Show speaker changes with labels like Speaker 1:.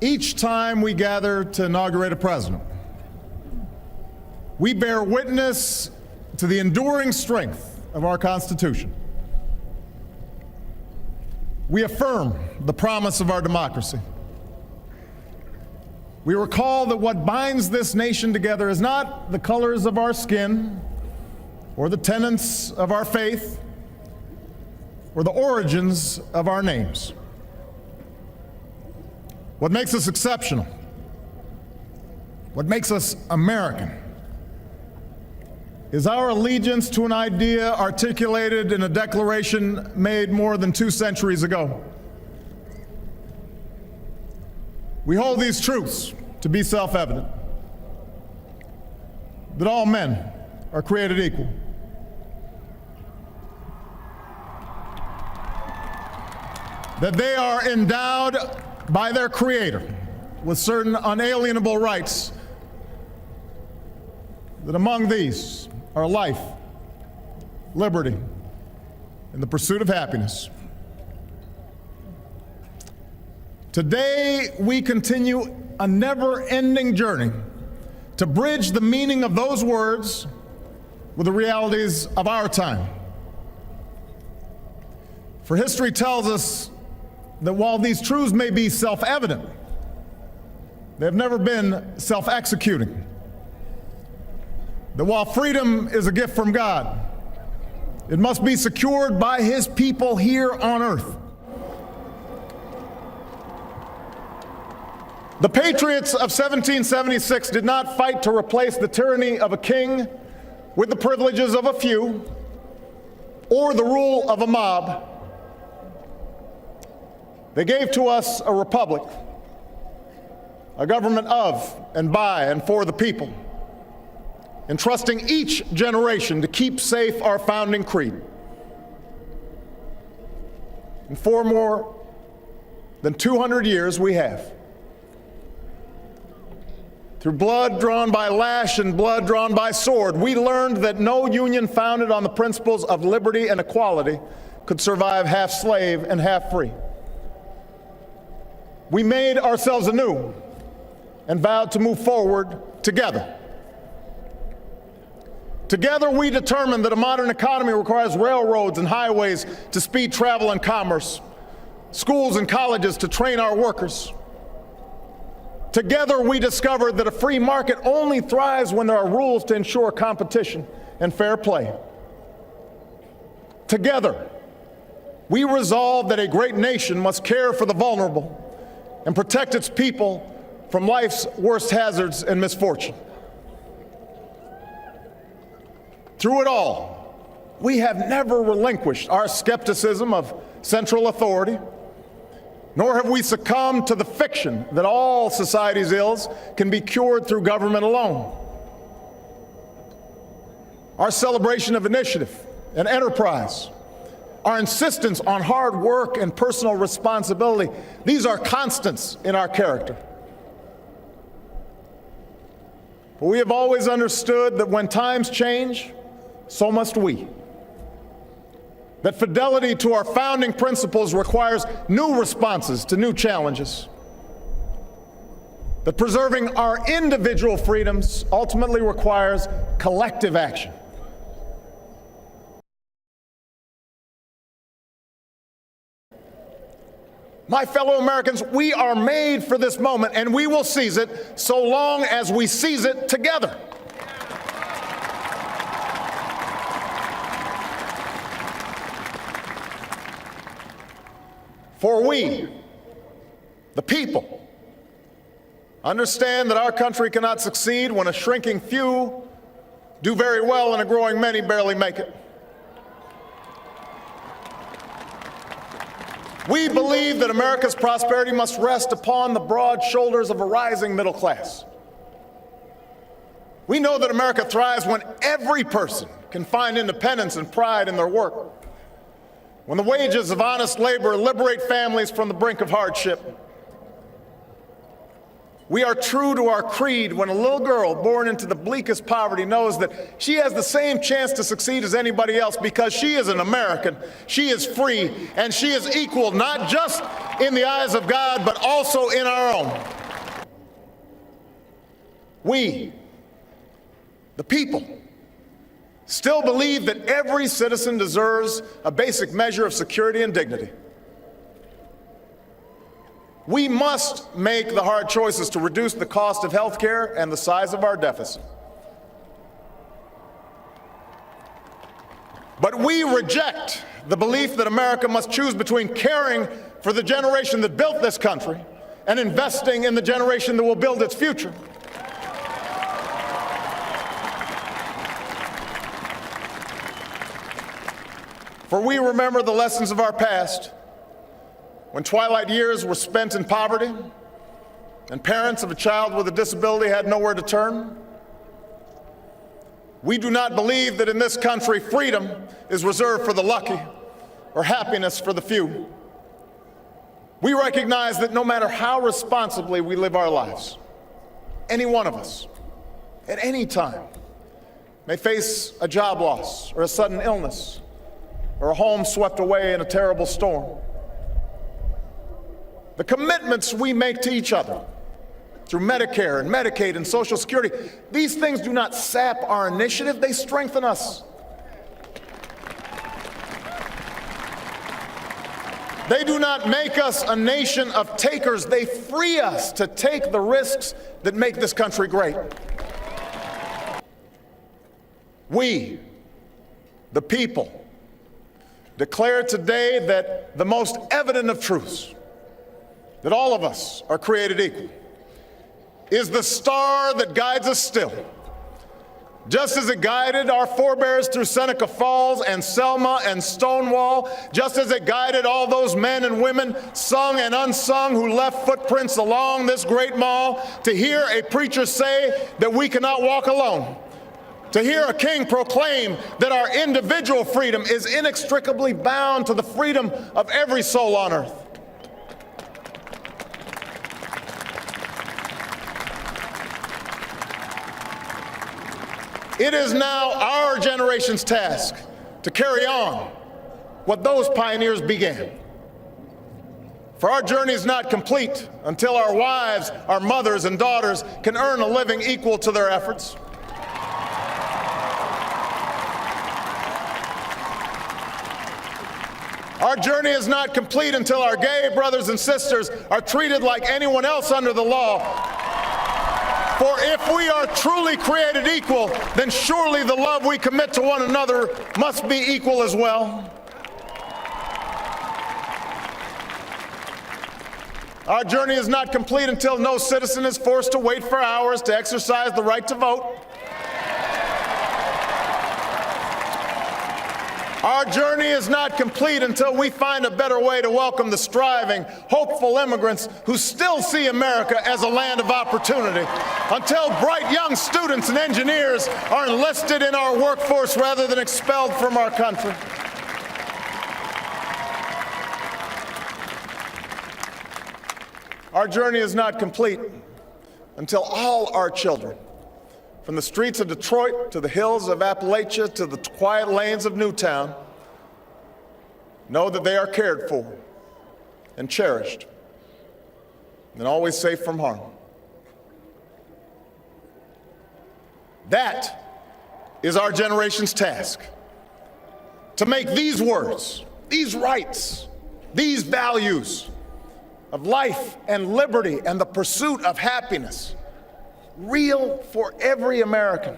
Speaker 1: Each time we gather to inaugurate a president, we bear witness to the enduring strength of our Constitution. We affirm the promise of our democracy. We recall that what binds this nation together is not the colors of our skin or the tenets of our faith or the origins of our names. What makes us exceptional, what makes us American, is our allegiance to an idea articulated in a declaration made more than 2 centuries ago. We hold these truths to be self-evident: that all men are created equal, that they are endowed by their Creator with certain unalienable rights, that among these are life, liberty, and the pursuit of happiness. Today, we continue a never-ending journey to bridge the meaning of those words with the realities of our time. For history tells us that while these truths may be self-evident, they have never been self-executing. That while freedom is a gift from God, it must be secured by His people here on earth. The patriots of 1776 did not fight to replace the tyranny of a king with the privileges of a few or the rule of a mob. They gave to us a republic, a government of and by and for the people, entrusting each generation to keep safe our founding creed. And for more than 200 years we have. Through blood drawn by lash and blood drawn by sword, we learned that no union founded on the principles of liberty and equality could survive half slave and half free. We made ourselves anew and vowed to move forward together. Together, we determined that a modern economy requires railroads and highways to speed travel and commerce, schools and colleges to train our workers. Together, we discovered that a free market only thrives when there are rules to ensure competition and fair play. Together, we resolved that a great nation must care for the vulnerable and protect its people from life's worst hazards and misfortune. Through it all, we have never relinquished our skepticism of central authority, nor have we succumbed to the fiction that all society's ills can be cured through government alone. Our celebration of initiative and enterprise, our insistence on hard work and personal responsibility, these are constants in our character. But we have always understood that when times change, so must we. That fidelity to our founding principles requires new responses to new challenges. That preserving our individual freedoms ultimately requires collective action. My fellow Americans, we are made for this moment, and we will seize it so long as we seize it together. For we, the people, understand that our country cannot succeed when a shrinking few do very well and a growing many barely make it. We believe that America's prosperity must rest upon the broad shoulders of a rising middle class. We know that America thrives when every person can find independence and pride in their work, when the wages of honest labor liberate families from the brink of hardship. We are true to our creed when a little girl born into the bleakest poverty knows that she has the same chance to succeed as anybody else because she is an American, she is free, and she is equal not just in the eyes of God, but also in our own. We, the people, still believe that every citizen deserves a basic measure of security and dignity. We must make the hard choices to reduce the cost of health care and the size of our deficit. But we reject the belief that America must choose between caring for the generation that built this country and investing in the generation that will build its future. For we remember the lessons of our past, when twilight years were spent in poverty and parents of a child with a disability had nowhere to turn. We do not believe that in this country freedom is reserved for the lucky or happiness for the few. We recognize that no matter how responsibly we live our lives, any one of us, at any time, may face a job loss or a sudden illness or a home swept away in a terrible storm. The commitments we make to each other through Medicare and Medicaid and Social Security, these things do not sap our initiative, they strengthen us. They do not make us a nation of takers, they free us to take the risks that make this country great. We, the people, declare today that the most evident of truths, that all of us are created equal, is the star that guides us still. Just as it guided our forebears through Seneca Falls and Selma and Stonewall, just as it guided all those men and women, sung and unsung, who left footprints along this great mall, to hear a preacher say that we cannot walk alone, to hear a king proclaim that our individual freedom is inextricably bound to the freedom of every soul on earth. It is now our generation's task to carry on what those pioneers began. For our journey is not complete until our wives, our mothers, and daughters can earn a living equal to their efforts. Our journey is not complete until our gay brothers and sisters are treated like anyone else under the law. For if we are truly created equal, then surely the love we commit to one another must be equal as well. Our journey is not complete until no citizen is forced to wait for hours to exercise the right to vote. Our journey is not complete until we find a better way to welcome the striving, hopeful immigrants who still see America as a land of opportunity, until bright young students and engineers are enlisted in our workforce rather than expelled from our country. Our journey is not complete until all our children, from the streets of Detroit to the hills of Appalachia to the quiet lanes of Newtown, know that they are cared for and cherished and always safe from harm. That is our generation's task, to make these words, these rights, these values of life and liberty and the pursuit of happiness real for every American.